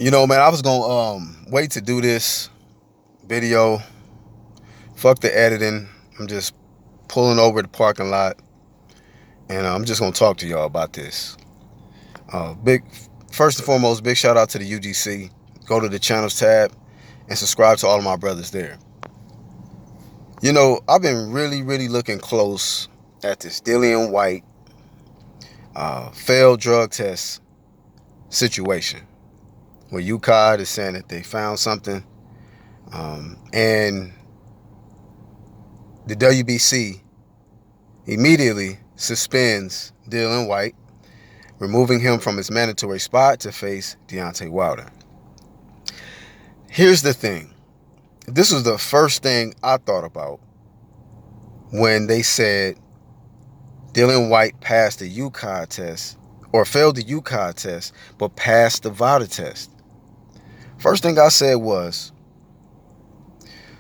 Man, I was gonna wait to do this video. Fuck the editing. I'm just pulling over the parking lot, and I'm just gonna talk to y'all about this. Big, first and foremost, big shout out to the UGC. Go to the channels tab and subscribe to all of my brothers there. I've been really looking close at this Dillian White failed drug test situation, where UCOD is saying that they found something, and the WBC immediately suspends Dillian White, removing him from his mandatory spot to face Deontay Wilder. Here's the thing. This was the first thing I thought about when they said Dillian White passed the UCOD test, or failed the UCOD test, but passed the VADA test. First thing I said was,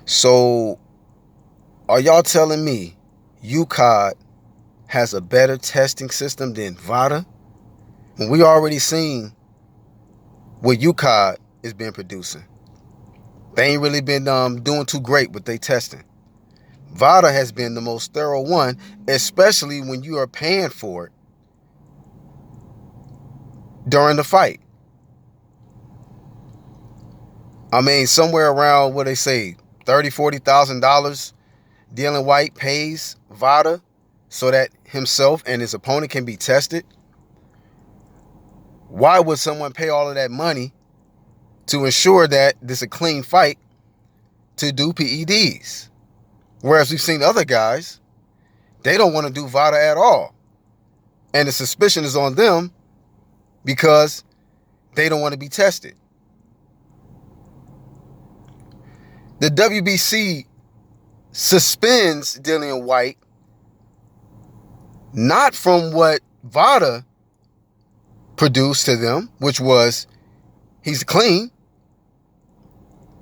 so are y'all telling me UCOD has a better testing system than VADA? When we already seen what UCOD has been producing. They ain't really been doing too great with their testing. VADA has been the most thorough one, especially when you are paying for it during the fight. I mean, somewhere around what they say, $30,000, $40,000, Dillian White pays VADA so that himself and his opponent can be tested. Why would someone pay all of that money to ensure that this is a clean fight to do PEDs? Whereas we've seen other guys, they don't want to do VADA at all. And the suspicion is on them because they don't want to be tested. The WBC suspends Dillian White not from what VADA produced to them, which was he's clean,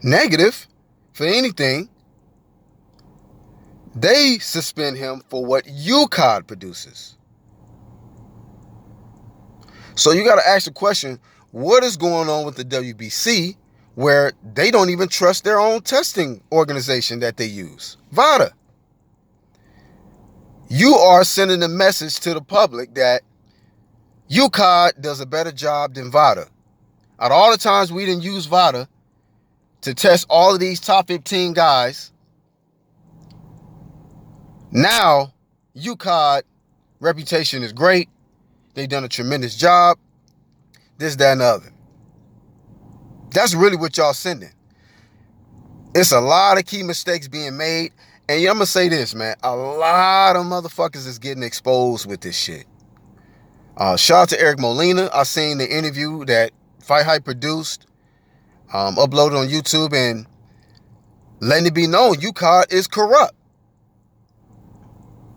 negative for anything. They suspend him for what UCOD produces. So you got to ask the question, what is going on with the WBC where they don't even trust their own testing organization that they use, VADA? You are sending a message to the public that UCOD does a better job than VADA. Out of all the times we didn't use VADA to test all of these top 15 guys, now UCOD reputation is great. They've done a tremendous job. This, that, and the other. That's really what y'all sending. It's a lot of key mistakes being made. And I'm going to say this, man. A lot of motherfuckers is getting exposed with this shit. Shout out to Eric Molina. I seen the interview that Fight Hype produced, uploaded on YouTube, and letting it be known UCOD is corrupt.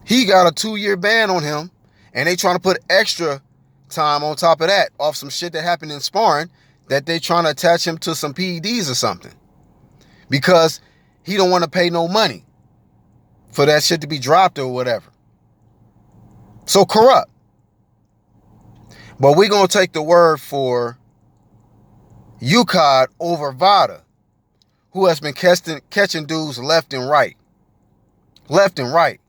He got a 2-year ban on him, and they trying to put extra time on top of that off some shit that happened in sparring, that they trying to attach him to some PEDs or something, because he don't want to pay no money for that shit to be dropped or whatever. So corrupt. But we're going to take the word for UCOD over VADA, who has been catching dudes left and right. Left and right.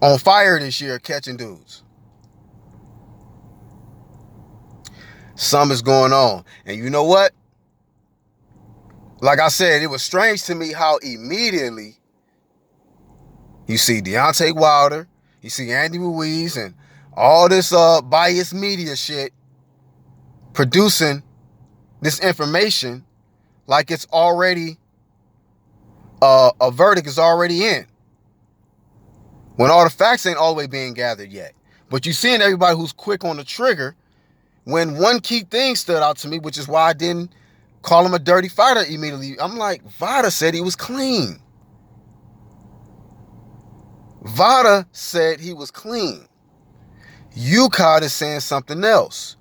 On fire this year, catching dudes. Something is going on. And you know what? Like I said, it was strange to me how immediately you see Deontay Wilder, you see Andy Ruiz, and all this biased media shit producing this information like it's already, a verdict is already in, when all the facts ain't all the way being gathered yet. But you seeing everybody who's quick on the trigger, when one key thing stood out to me, which is why I didn't call him a dirty fighter immediately. I'm like, VADA said he was clean. VADA said he was clean. UCOD is saying something else.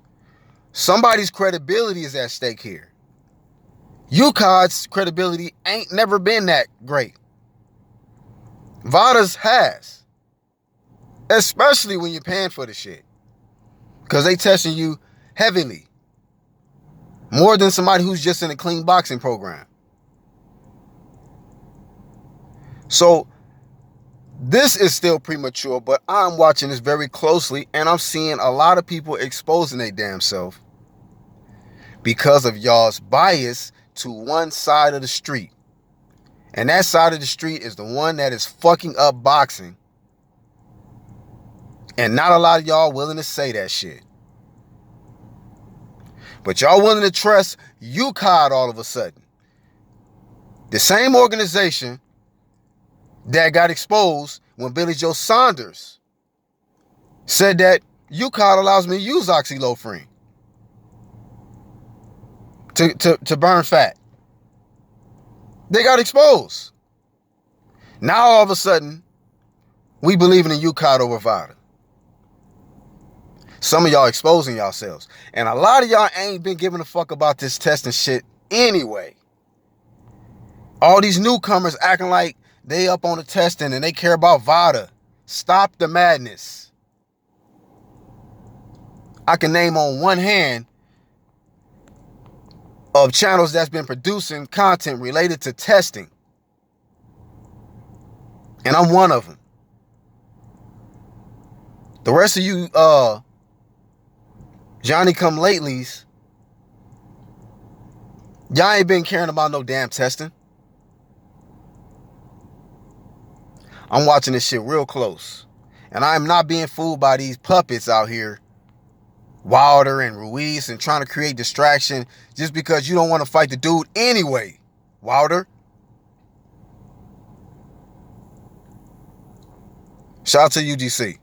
Somebody's credibility is at stake here. UCOD's credibility ain't never been that great. VADA's has. Especially when you're paying for the shit. Because they testing you heavily. More than somebody who's just in a clean boxing program. So this is still premature, but I'm watching this very closely, and I'm seeing a lot of people exposing their damn self because of y'all's bias to one side of the street. And that side of the street is the one that is fucking up boxing. And not a lot of y'all willing to say that shit. But y'all willing to trust UKAD all of a sudden. The same organization that got exposed when Billy Joe Saunders said that UKAD allows me to use oxylofrene to burn fat. They got exposed. Now all of a sudden, we believe in UKAD over VADA. Some of y'all exposing yourselves. And a lot of y'all ain't been giving a fuck about this testing shit anyway. All these newcomers acting like they up on the testing and they care about VADA. Stop the madness. I can name on one hand of channels that's been producing content related to testing. And I'm one of them. The rest of you Johnny come latelys, y'all ain't been caring about no damn testing. I'm watching this shit real close. And I'm not being fooled by these puppets out here, Wilder and Ruiz, and trying to create distraction just because you don't want to fight the dude anyway, Wilder. Shout out to UGC.